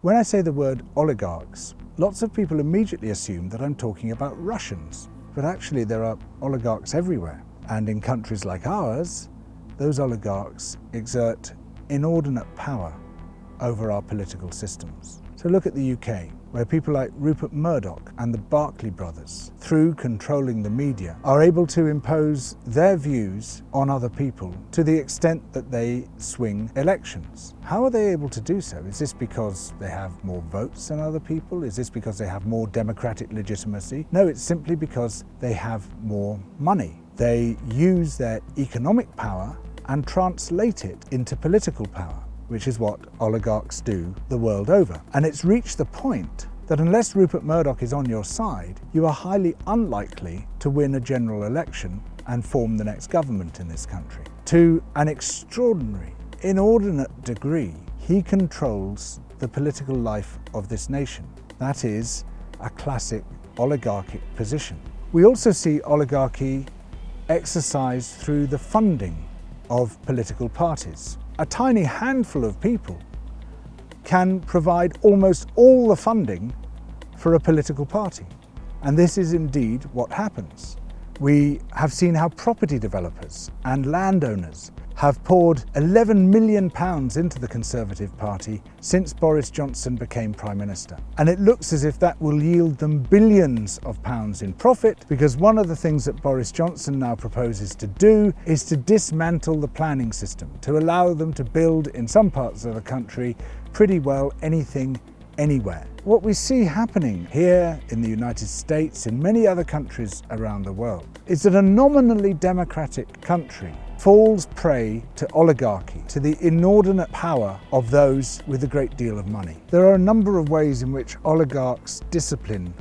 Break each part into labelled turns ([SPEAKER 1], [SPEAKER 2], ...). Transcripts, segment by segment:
[SPEAKER 1] When I say the word oligarchs, lots of people immediately assume that I'm talking about Russians. But actually there are oligarchs everywhere. And in countries like ours, those oligarchs exert inordinate power over our political systems. So look at the UK, where people like Rupert Murdoch and the Barclay brothers, through controlling the media, are able to impose their views on other people to the extent that they swing elections. How are they able to do so? Is this because they have more votes than other people? Is this because they have more democratic legitimacy? No, it's simply because they have more money. They use their economic power and translate it into political power, which is what oligarchs do the world over. And it's reached the point that unless Rupert Murdoch is on your side, you are highly unlikely to win a general election and form the next government in this country. To an extraordinary, inordinate degree, he controls the political life of this nation. That is a classic oligarchic position. We also see oligarchy exercised through the funding of political parties. A tiny handful of people can provide almost all the funding for a political party. And this is indeed what happens. We have seen how property developers and landowners have poured £11 million into the Conservative Party since Boris Johnson became Prime Minister. And it looks as if that will yield them billions of pounds in profit, because one of the things that Boris Johnson now proposes to do is to dismantle the planning system, to allow them to build in some parts of the country pretty well anything, anywhere. What we see happening here in the United States, in many other countries around the world, is that a nominally democratic country falls prey to oligarchy, to the inordinate power of those with a great deal of money. There are a number of ways in which oligarchs discipline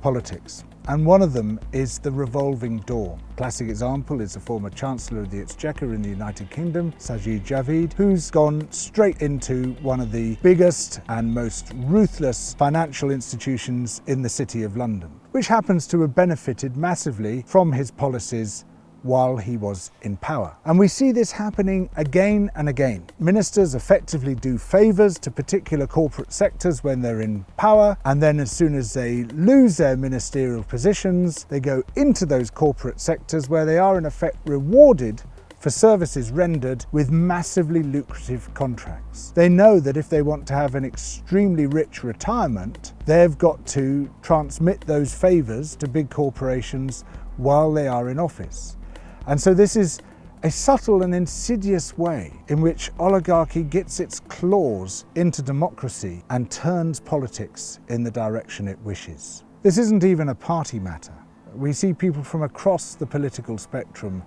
[SPEAKER 1] politics, and one of them is the revolving door. Classic example is the former Chancellor of the Exchequer in the United Kingdom, Sajid Javid, who's gone straight into one of the biggest and most ruthless financial institutions in the City of London, which happens to have benefited massively from his policies while he was in power. And we see this happening again and again. Ministers effectively do favours to particular corporate sectors when they're in power, and then as soon as they lose their ministerial positions, they go into those corporate sectors where they are in effect rewarded for services rendered with massively lucrative contracts. They know that if they want to have an extremely rich retirement, they've got to transmit those favours to big corporations while they are in office. And so this is a subtle and insidious way in which oligarchy gets its claws into democracy and turns politics in the direction it wishes. This isn't even a party matter. We see people from across the political spectrum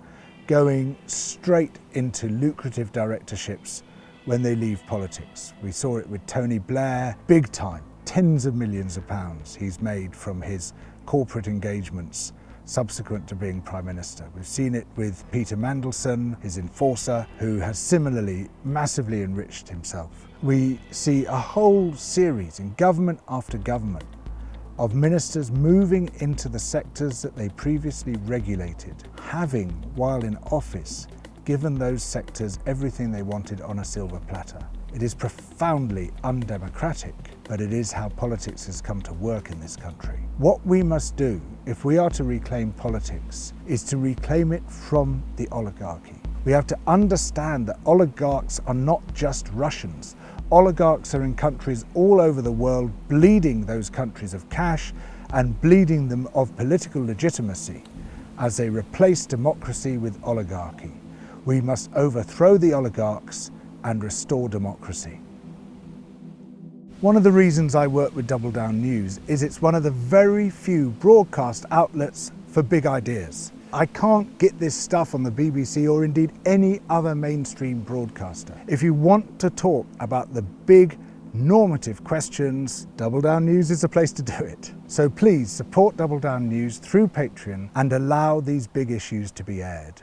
[SPEAKER 1] going straight into lucrative directorships when they leave politics. We saw it with Tony Blair, big time, tens of millions of pounds he's made from his corporate engagements subsequent to being Prime Minister. We've seen it with Peter Mandelson, his enforcer, who has similarly massively enriched himself. We see a whole series in government after government of ministers moving into the sectors that they previously regulated, having, while in office, given those sectors everything they wanted on a silver platter. It is profoundly undemocratic, but it is how politics has come to work in this country. What we must do, if we are to reclaim politics, is to reclaim it from the oligarchy. We have to understand that oligarchs are not just Russians. Oligarchs are in countries all over the world, bleeding those countries of cash and bleeding them of political legitimacy as they replace democracy with oligarchy. We must overthrow the oligarchs and restore democracy. One of the reasons I work with Double Down News is it's one of the very few broadcast outlets for big ideas. I can't get this stuff on the BBC or indeed any other mainstream broadcaster. If you want to talk about the big normative questions, Double Down News is the place to do it. So please support Double Down News through Patreon and allow these big issues to be aired.